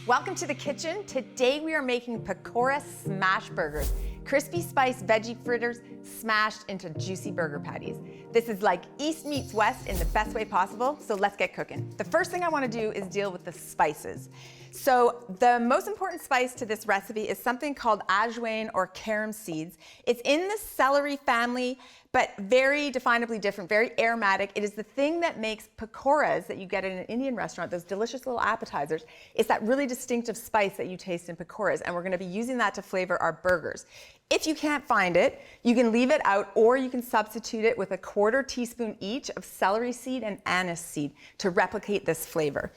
Welcome to the kitchen. Today we are making Pakora smash burgers. Crispy spiced veggie fritters smashed into juicy burger patties. This is like East meets West in the best way possible, so let's get cooking. The first thing I want to do is deal with the spices. So the most important spice to this recipe is something called ajwain or carom seeds. It's in the celery family, but very definably different, very aromatic. It is the thing that makes pakoras that you get in an Indian restaurant, those delicious little appetizers. It's that really distinctive spice that you taste in pakoras, and we're gonna be using that to flavor our burgers. If you can't find it, you can leave it out, or you can substitute it with a 1/4 teaspoon each of celery seed and anise seed to replicate this flavor.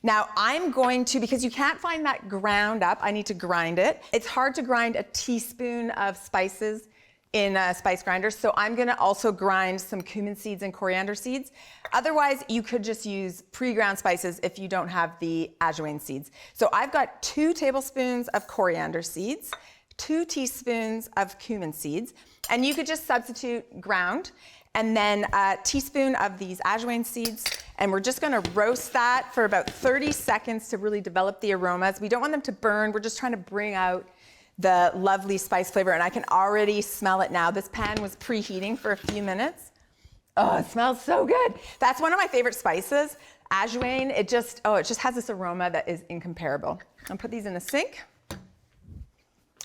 Now I'm going to, because you can't find that ground up, I need to grind it. It's hard to grind a teaspoon of spices in a spice grinder, so I'm gonna also grind some cumin seeds and coriander seeds. Otherwise, you could just use pre-ground spices if you don't have the ajwain seeds. So I've got 2 tablespoons of coriander seeds, 2 teaspoons of cumin seeds, and you could just substitute ground, and then a teaspoon of these ajwain seeds, and we're just gonna roast that for about 30 seconds to really develop the aromas. We don't want them to burn, we're just trying to bring out the lovely spice flavor, and I can already smell it now. This pan was preheating for a few minutes. Oh, it smells so good. That's one of my favorite spices, ajwain. It just has this aroma that is incomparable. I'll put these in the sink.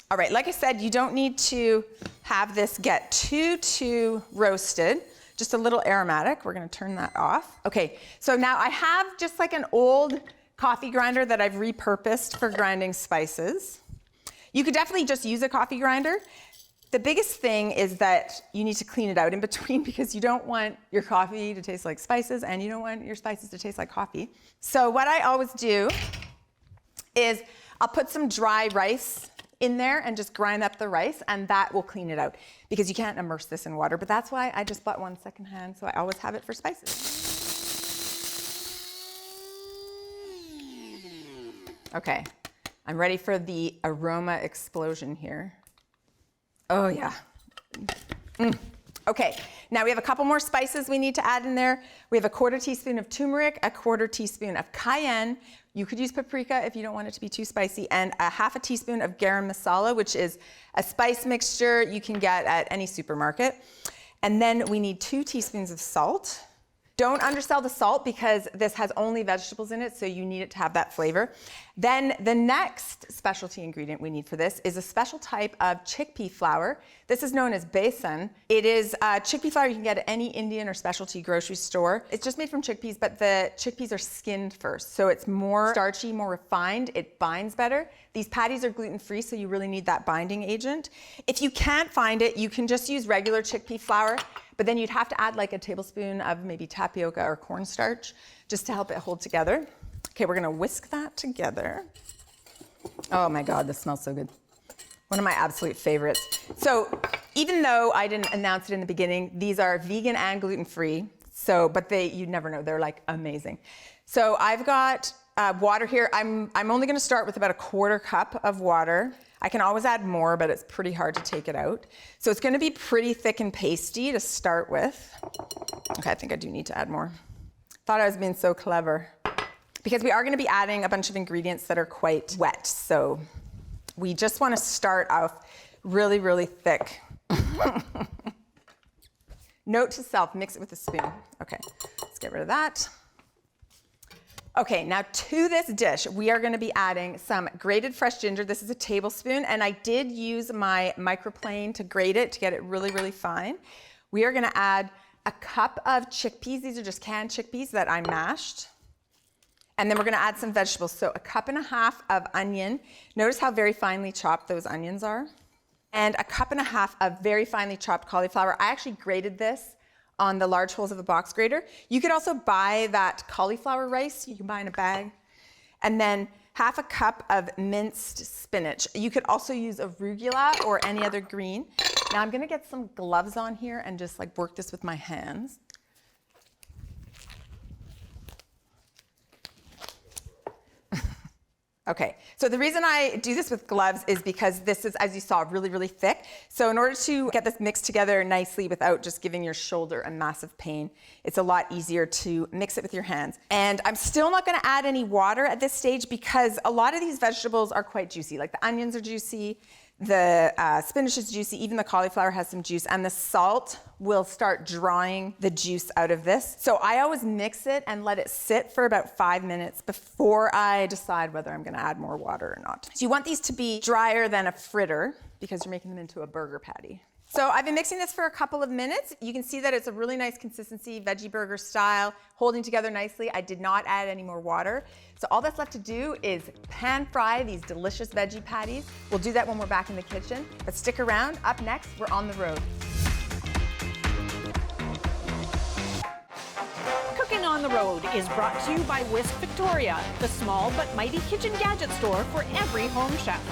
All right, like I said, you don't need to have this get too roasted, just a little aromatic. We're gonna turn that off. Okay, so now I have just like an old coffee grinder that I've repurposed for grinding spices. You could definitely just use a coffee grinder. The biggest thing is that you need to clean it out in between because you don't want your coffee to taste like spices and you don't want your spices to taste like coffee. So what I always do is I'll put some dry rice in there and just grind up the rice, and that will clean it out because you can't immerse this in water. But that's why I just bought one secondhand, so I always have it for spices. Okay. I'm ready for the aroma explosion here. Oh yeah. Okay, now we have a couple more spices we need to add in there. We have a 1/4 teaspoon of turmeric, a 1/4 teaspoon of cayenne. You could use paprika if you don't want it to be too spicy, and a 1/2 teaspoon of garam masala, which is a spice mixture you can get at any supermarket. And then we need 2 teaspoons of salt. Don't undersell the salt because this has only vegetables in it, so you need it to have that flavor. Then the next specialty ingredient we need for this is a special type of chickpea flour. This is known as besan. It is chickpea flour you can get at any Indian or specialty grocery store. It's just made from chickpeas, but the chickpeas are skinned first, so it's more starchy, more refined. It binds better. These patties are gluten-free, so you really need that binding agent. If you can't find it, you can just use regular chickpea flour, but then you'd have to add like a tablespoon of maybe tapioca or cornstarch just to help it hold together. Okay, we're gonna whisk that together. Oh my God, this smells so good. One of my absolute favorites. So even though I didn't announce it in the beginning, these are vegan and gluten-free, but you'd never know, they're like amazing. So I've got water here. I'm only gonna start with about a 1/4 cup of water. I can always add more, but it's pretty hard to take it out. So it's gonna be pretty thick and pasty to start with. Okay, I think I do need to add more. Thought I was being so clever. Because we are gonna be adding a bunch of ingredients that are quite wet. So we just wanna start off really, really thick. Note to self, mix it with a spoon. Okay, let's get rid of that. Okay, now to this dish, we are gonna be adding some grated fresh ginger. This is a tablespoon, and I did use my microplane to grate it to get it really, really fine. We are gonna add a cup of chickpeas. These are just canned chickpeas that I mashed. And then we're gonna add some vegetables. So a 1.5 cups of onion. Notice how very finely chopped those onions are. And a 1.5 cups of very finely chopped cauliflower. I actually grated this on the large holes of the box grater. You could also buy that cauliflower rice you can buy in a bag. And then 1/2 cup of minced spinach. You could also use arugula or any other green. Now I'm gonna get some gloves on here and just like work this with my hands. Okay, so the reason I do this with gloves is because this is, as you saw, really, really thick. So in order to get this mixed together nicely without just giving your shoulder a massive pain, it's a lot easier to mix it with your hands. And I'm still not gonna add any water at this stage because a lot of these vegetables are quite juicy. Like the onions are juicy, the spinach is juicy, even the cauliflower has some juice, and the salt will start drawing the juice out of this. So I always mix it and let it sit for about 5 minutes before I decide whether I'm gonna add more water or not. So you want these to be drier than a fritter because you're making them into a burger patty. So I've been mixing this for a couple of minutes. You can see that it's a really nice consistency, veggie burger style, holding together nicely. I did not add any more water. So all that's left to do is pan fry these delicious veggie patties. We'll do that when we're back in the kitchen, but stick around. Up next, we're on the road. Cooking on the Road is brought to you by Whisk Victoria, the small but mighty kitchen gadget store for every home chef.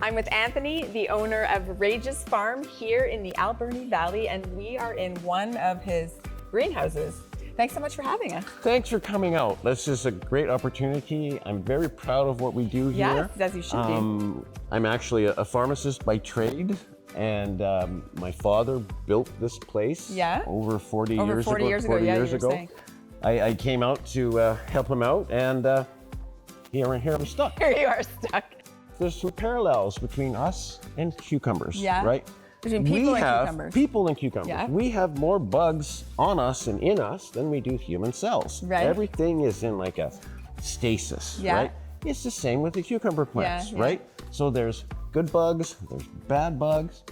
I'm with Anthony, the owner of Rage's Farm here in the Alberni Valley, and we are in one of his greenhouses. Thanks so much for having us. Thanks for coming out. This is a great opportunity. I'm very proud of what we do here. Yes, as you should be. I'm actually a pharmacist by trade, and my father built this place over 40 years ago. 40 years ago, yeah, you were saying. I came out to help him out, and here I'm stuck. Here you are stuck. There's some parallels between us and cucumbers, right? Between people and cucumbers. People and cucumbers. Yeah. We have more bugs on us and in us than we do human cells. Right. Everything is in like a stasis, right? It's the same with the cucumber plants, right? So there's good bugs, there's bad bugs.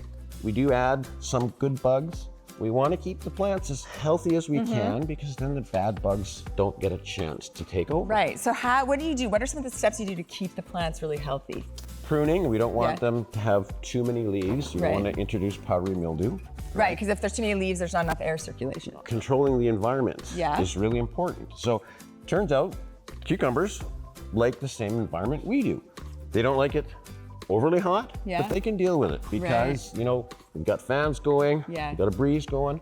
We do add some good bugs. We want to keep the plants as healthy as we can because then the bad bugs don't get a chance to take over. Right, so what do you do? What are some of the steps you do to keep the plants really healthy? Pruning, we don't want them to have too many leaves. We want to introduce powdery mildew. Right, because if there's too many leaves, there's not enough air circulation. Controlling the environment is really important. So turns out cucumbers like the same environment we do. They don't like it overly hot, but they can deal with it because, you know, we've got fans going, we've got a breeze going,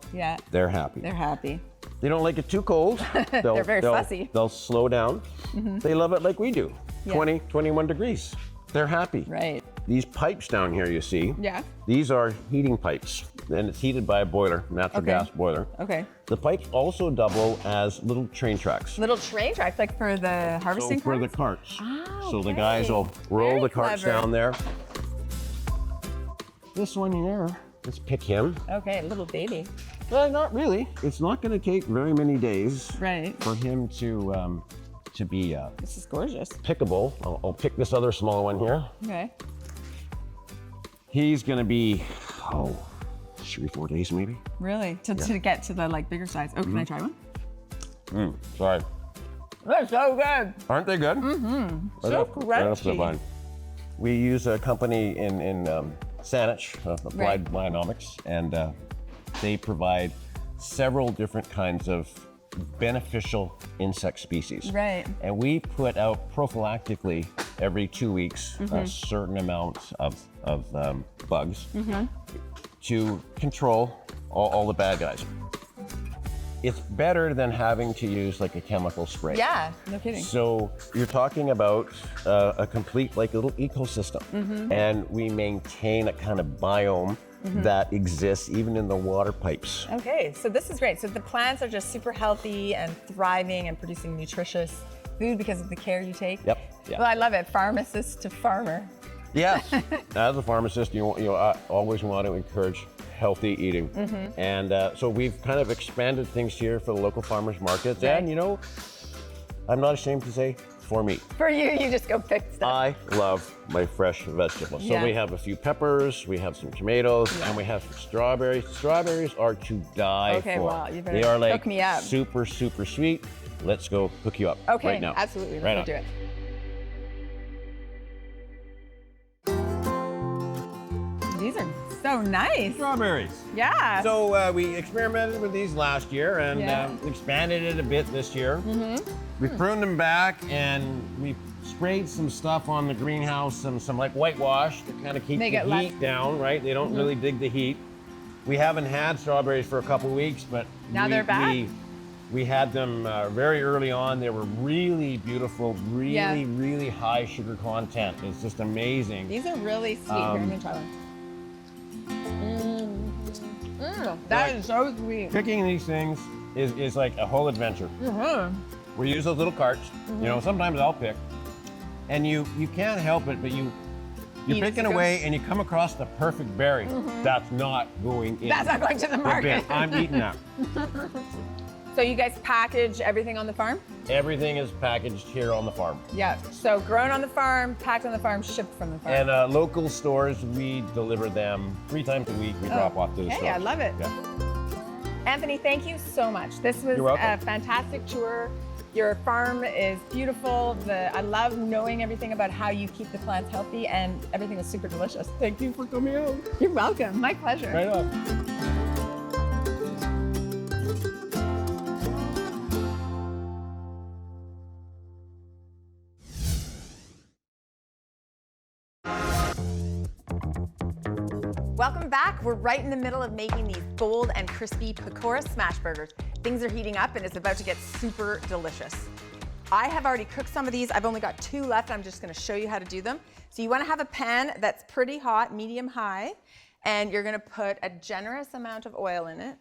they're happy. They're happy. They don't like it too cold. They're very fussy. They'll slow down. They love it like we do, 20, 21 degrees. They're happy. Right. These pipes down here you see, these are heating pipes, and it's heated by a boiler, natural gas boiler. Okay. The pipes also double as little train tracks. Little train tracks, like for the harvesting for the carts? carts. So the guys will roll the carts down there. This one here, let's pick him. Okay, little baby. Well, not really. It's not going to take very many days for him to be This is gorgeous. pickable. I'll pick this other small one here. Okay. He's going to be, 3-4 days maybe. Really? To get to the bigger size. Oh, can I try one? Sorry. They're so good. Aren't they good? So crunchy. We use a company in Saanich, Applied Bionomics, and they provide several different kinds of beneficial insect species. Right. And we put out prophylactically every 2 weeks a certain amount of bugs to control all the bad guys. It's better than having to use like a chemical spray. Yeah, no kidding. So you're talking about a complete little ecosystem, and we maintain a kind of biome that exists even in the water pipes. Okay, so this is great. So the plants are just super healthy and thriving and producing nutritious food because of the care you take. Yep. Well, I love it. Pharmacist to farmer. Yes. As a pharmacist, you always want to encourage healthy eating. And so we've kind of expanded things here for the local farmers markets. Right. And I'm not ashamed to say, for me. For you just go pick stuff. I love my fresh vegetables. So we have a few peppers, we have some tomatoes, and we have some strawberries. Strawberries are to die for. Okay, well, you better they are hook me up. super, super sweet. Let's go hook you up right now. Absolutely. Let's go do it. These are so nice. Strawberries. Yeah. So we experimented with these last year and expanded it a bit this year. We pruned them back and we sprayed some stuff on the greenhouse, some like whitewash to kind of keep the heat down, right? They don't really dig the heat. We haven't had strawberries for a couple weeks, but now they're back. We had them very early on. They were really beautiful, really high sugar content. It's just amazing. These are really sweet. Here, I'm gonna try one. That is so sweet. Cooking these things is like a whole adventure. We use those little carts. You know, sometimes I'll pick, and you can't help it, but you're picking away and you come across the perfect berry. That's not going in. That's not going to the market. I'm eating that. So you guys package everything on the farm? Everything is packaged here on the farm. Yeah, so grown on the farm, packed on the farm, shipped from the farm. And local stores, we deliver them 3 times a week. We drop off to the stores. Hey, I love it. Yeah. Anthony, thank you so much. This was a fantastic tour. Your farm is beautiful. I love knowing everything about how you keep the plants healthy, and everything is super delicious. Thank you for coming out. You're welcome. My pleasure. Right on. Welcome back. We're right in the middle of making these bold and crispy Pakora smash burgers. Things are heating up and it's about to get super delicious. I have already cooked some of these. I've only got 2 left. I'm just gonna show you how to do them. So you wanna have a pan that's pretty hot, medium high, and you're gonna put a generous amount of oil in it.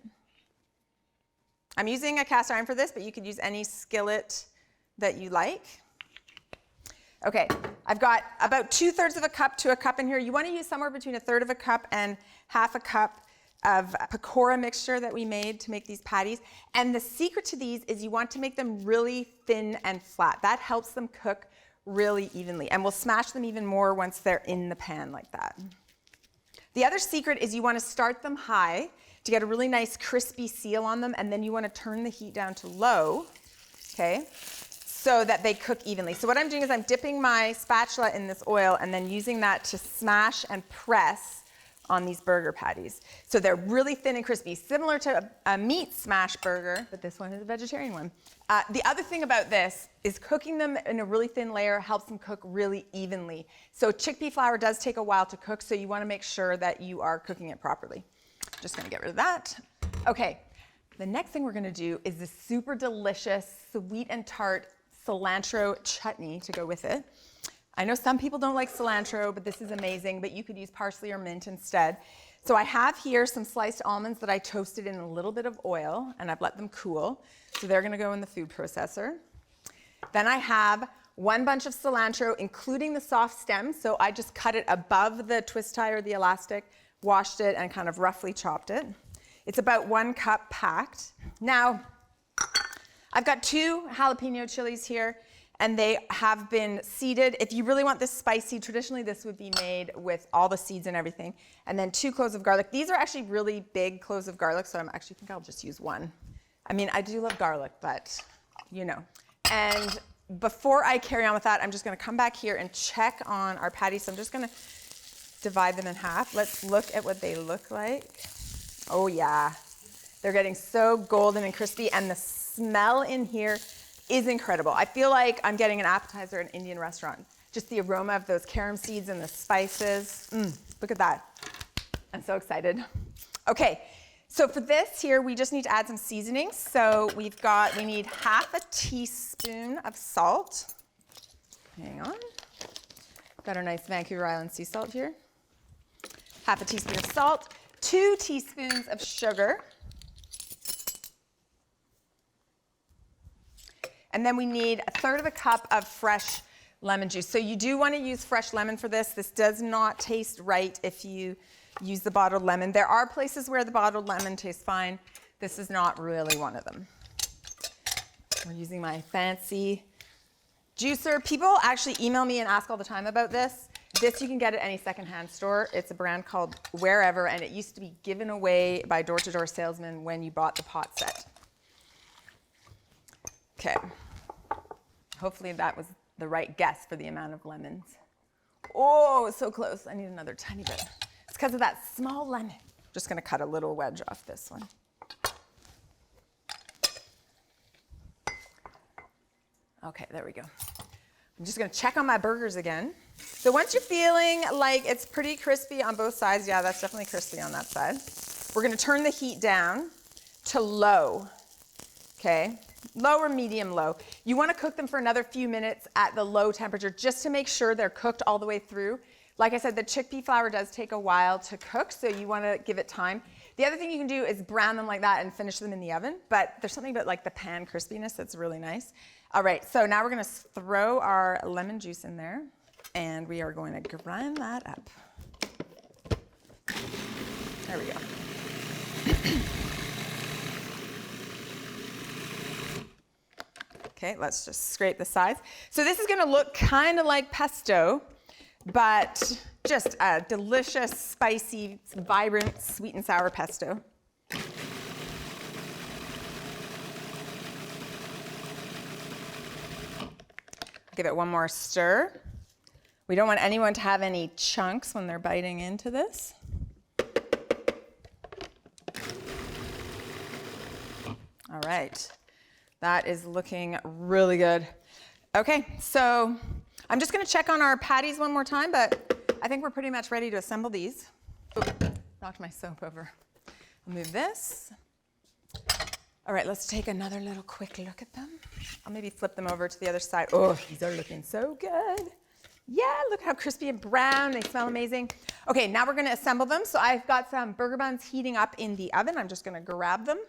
I'm using a cast iron for this, but you could use any skillet that you like. Okay, I've got about 2/3 of a cup to a cup in here. You want to use somewhere between 1/3 of a cup and 1/2 cup of Pakora mixture that we made to make these patties. And the secret to these is you want to make them really thin and flat. That helps them cook really evenly. And we'll smash them even more once they're in the pan like that. The other secret is you want to start them high to get a really nice crispy seal on them, and then you want to turn the heat down to low, okay? So that they cook evenly. So what I'm doing is I'm dipping my spatula in this oil and then using that to smash and press on these burger patties. So they're really thin and crispy, similar to a meat smash burger, but this one is a vegetarian one. The other thing about this is cooking them in a really thin layer helps them cook really evenly. So chickpea flour does take a while to cook, so you wanna make sure that you are cooking it properly. Just gonna get rid of that. Okay, the next thing we're gonna do is this super delicious, sweet and tart cilantro chutney to go with it. I know some people don't like cilantro, but this is amazing, but you could use parsley or mint instead. So I have here some sliced almonds that I toasted in a little bit of oil, and I've let them cool. So they're gonna go in the food processor. Then I have 1 bunch of cilantro, including the soft stems. So I just cut it above the twist tie or the elastic, washed it, and kind of roughly chopped it. It's about 1 cup packed. Now, I've got 2 jalapeno chilies here, and they have been seeded. If you really want this spicy, traditionally this would be made with all the seeds and everything. And then 2 cloves of garlic. These are actually really big cloves of garlic, so I actually think I'll just use 1. I mean, I do love garlic, but you know. And before I carry on with that, I'm just gonna come back here and check on our patties. So I'm just gonna divide them in half. Let's look at what they look like. Oh yeah, they're getting so golden and crispy, and the smell in here is incredible. I feel like I'm getting an appetizer at an Indian restaurant. Just the aroma of those carom seeds and the spices. Look at that. I'm so excited. Okay, so for this here, we just need to add some seasoning. So we need 1/2 teaspoon of salt. Hang on. Got our nice Vancouver Island sea salt here. 1/2 teaspoon of salt, 2 teaspoons of sugar. And then we need 1/3 of a cup of fresh lemon juice. So you do want to use fresh lemon for this. This does not taste right if you use the bottled lemon. There are places where the bottled lemon tastes fine. This is not really one of them. We're using my fancy juicer. People actually email me and ask all the time about this. This you can get at any secondhand store. It's a brand called Wherever, and it used to be given away by door-to-door salesmen when you bought the pot set. Okay. Hopefully that was the right guess for the amount of lemons. Oh, so close. I need another tiny bit. It's because of that small lemon. Just gonna cut a little wedge off this one. Okay, there we go. I'm just gonna check on my burgers again. So once you're feeling like it's pretty crispy on both sides, yeah, that's definitely crispy on that side. We're gonna turn the heat down to low. okay? Low or medium low. You wanna cook them for another few minutes at the low temperature just to make sure they're cooked all the way through. Like I said, the chickpea flour does take a while to cook, so you wanna give it time. The other thing you can do is brown them like that and finish them in the oven, but there's something about like the pan crispiness that's really nice. All right, so now we're gonna throw our lemon juice in there, and we are going to grind that up. There we go. Okay, let's just scrape the sides. So this is gonna look kind of like pesto, but just a delicious, spicy, vibrant, sweet and sour pesto. Give it one more stir. We don't want anyone to have any chunks when they're biting into this. All right, that is looking really good. Okay, so I'm just gonna check on our patties one more time, but I think we're pretty much ready to assemble these. Ooh, knocked my soap over. I'll move this. All right, let's take another little quick look at them. I'll maybe flip them over to the other side. Oh, these are looking so good. Yeah, look how crispy and brown. They smell amazing. Okay, now we're gonna assemble them. So I've got some burger buns heating up in the oven. I'm just gonna grab them.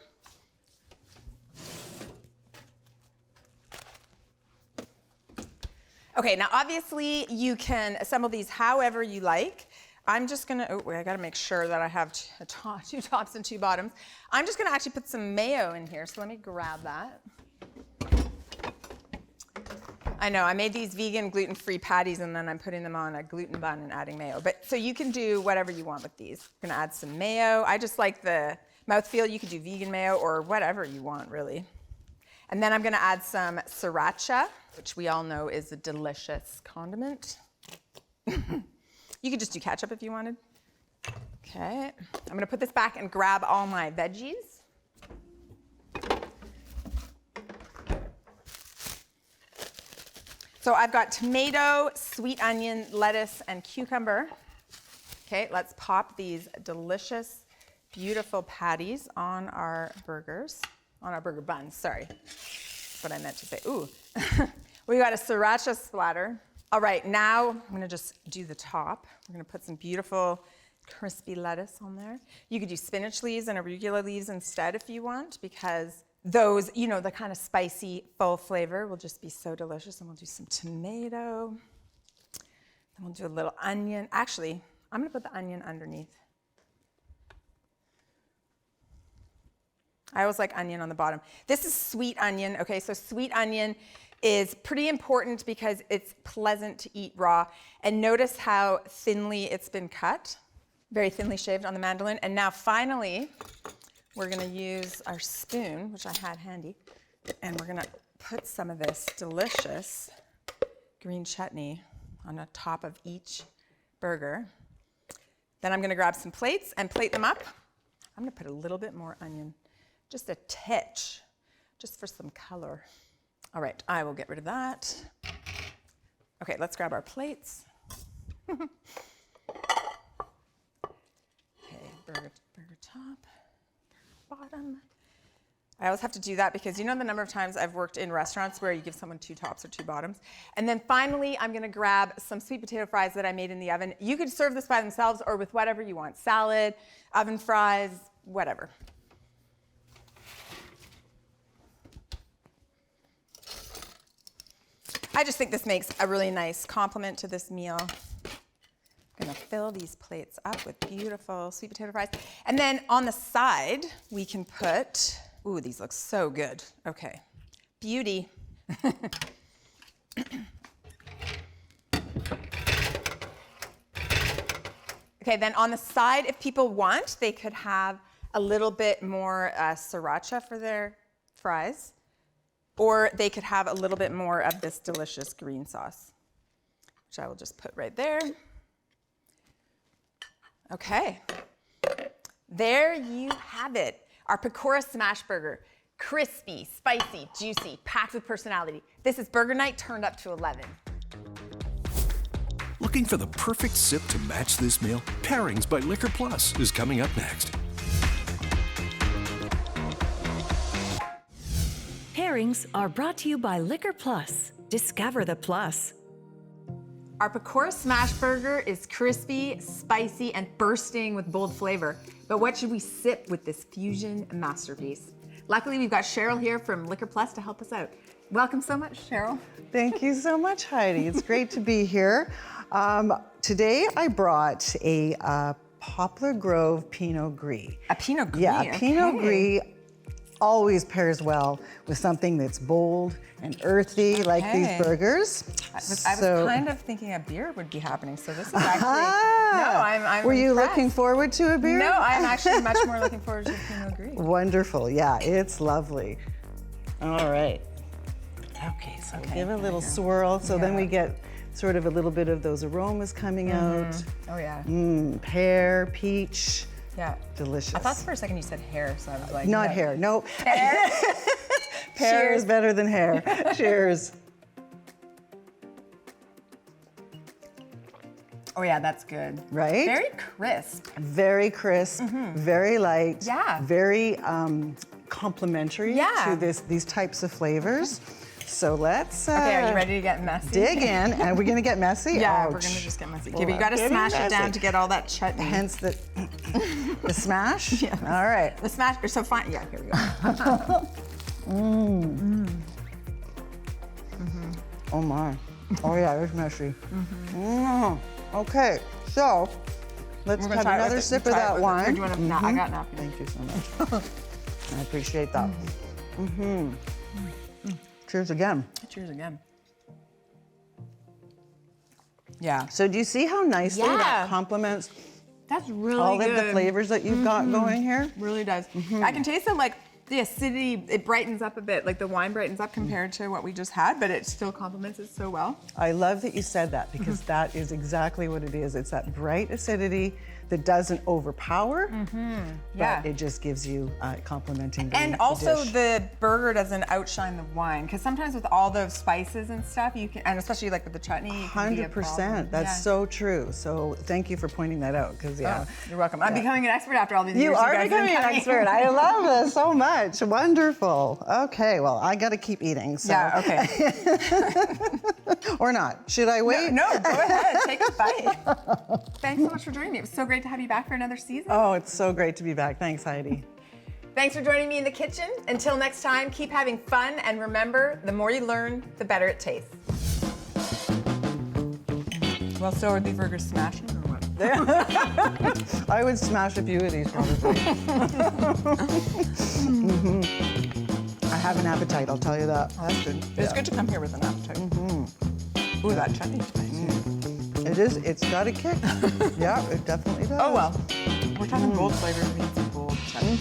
Okay, now obviously you can assemble these however you like. I'm just gonna, oh wait, I gotta make sure that I have two tops and two bottoms. I'm just gonna actually put some mayo in here, so let me grab that. I know, I made these vegan gluten-free patties and then I'm putting them on a gluten bun and adding mayo. But so you can do whatever you want with these. I'm gonna add some mayo. I just like the mouthfeel. You could do vegan mayo or whatever you want, really. And then I'm gonna add some sriracha, which we all know is a delicious condiment. You could just do ketchup if you wanted. Okay, I'm gonna put this back and grab all my veggies. So I've got tomato, sweet onion, lettuce, and cucumber. Okay, let's pop these delicious, beautiful patties on our burgers, on our burger buns, sorry. That's what I meant to say. Ooh, we got a sriracha splatter. All right, now I'm gonna just do the top. We're gonna put some beautiful crispy lettuce on there. You could do spinach leaves and arugula leaves instead if you want, because those, you know, the kind of spicy, full flavor will just be so delicious. And we'll do some tomato. Then we'll do a little onion. Actually, I'm gonna put the onion underneath. I always like onion on the bottom. This is sweet onion, okay? So sweet onion is pretty important because it's pleasant to eat raw. And notice how thinly it's been cut, very thinly shaved on the mandolin. And now finally, we're gonna use our spoon, which I had handy, and we're gonna put some of this delicious green chutney on the top of each burger. Then I'm gonna grab some plates and plate them up. I'm gonna put a little bit more onion, just a titch, just for some color. All right, I will get rid of that. Okay, let's grab our plates. Okay, burger top, bottom. I always have to do that because you know the number of times I've worked in restaurants where you give someone two tops or two bottoms. And then finally, I'm gonna grab some sweet potato fries that I made in the oven. You could serve this by themselves or with whatever you want, salad, oven fries, whatever. I just think this makes a really nice complement to this meal. I'm gonna fill these plates up with beautiful sweet potato fries. And then on the side, we can put, ooh, these look so good. Okay, beauty. Okay, then on the side, if people want, they could have a little bit more sriracha for their fries. Or they could have a little bit more of this delicious green sauce, which I will just put right there. Okay, there you have it. Our Pakora smash burger, crispy, spicy, juicy, packed with personality. This is burger night turned up to 11. Looking for the perfect sip to match this meal? Pairings by Liquor Plus is coming up next. Pairings are brought to you by Liquor Plus. Discover the plus. Our Pakora smash burger is crispy, spicy, and bursting with bold flavor. But what should we sip with this fusion masterpiece? Luckily, we've got Cheryl here from Liquor Plus to help us out. Welcome so much, Cheryl. Thank you so much, Heidi. It's great to be here. Today I brought a Poplar Grove Pinot Gris. A Pinot Gris. Yeah, okay. Pinot Gris always pairs well with something that's bold and earthy, like these burgers. I was kind of thinking a beer would be happening, so this is actually, no, I'm Were you impressed. looking forward to a beer? No, I'm actually much more looking forward to Pinot Gris. Wonderful, yeah, it's lovely. All right. Okay, so give it a little swirl, so then we get sort of a little bit of those aromas coming out. Oh yeah. Pear, peach. Yeah. Delicious. I thought for a second you said hair, so I was like, Not no. hair, nope. Hair? Pear Cheers. is better than hair. Cheers. Oh yeah, that's good. Right? Very crisp. Very crisp, very light, Yeah. very complimentary Yeah. to these types of flavors. So let's Okay, are you ready to get messy? dig in, and we're gonna get messy? Yeah, Ouch. we're gonna just get messy. Hold Okay, but you on. gotta Getting smash it down messy. to get all that chutney. Hence the smash? Yeah. All right. The smash, or so fine. Yeah, here we go. Oh my. Oh yeah, it's messy. Okay, so let's We're gonna have try it with another it. sip of Try it that with it. Or wine. do you want to? I got napkin. Thank you so much. I appreciate that. Cheers again. Cheers again. Yeah. So do you see how nicely Yeah. that complements That's really all good. of the flavors that you've got going here? Really does. I can taste it, like the acidity, it brightens up a bit, like the wine brightens up compared to what we just had, but it still complements it so well. I love that you said that because that is exactly what it is. It's that bright acidity that doesn't overpower, Yeah. but it just gives you complementing the And also dish. the burger doesn't outshine the wine, because sometimes with all those spices and stuff, you can, and especially like with the chutney, it can be a problem. 100%. That's so true. So thank you for pointing that out because Oh, you're welcome. I'm becoming an expert after all these You years. are guys have been becoming an coming. expert. I love this so much. Wonderful. Okay, well, I got to keep eating. So. Yeah, okay. Or not. Should I wait? No, go ahead, take a bite. Thanks so much for joining me. It was so great to have you back for another season. Oh, it's so great to be back. Thanks, Heidi. Thanks for joining me in the kitchen. Until next time, keep having fun, and remember, the more you learn, the better it tastes. Well, so are these burgers smashing or what? I would smash a few of these probably. I have an appetite, I'll tell you that. Oh, that's good. It's good to come here with an appetite. Ooh, that chutney's spicy. It is, it's got a kick. Yeah, it definitely does. Oh well, we're talking bold flavors. We need some bold chutney.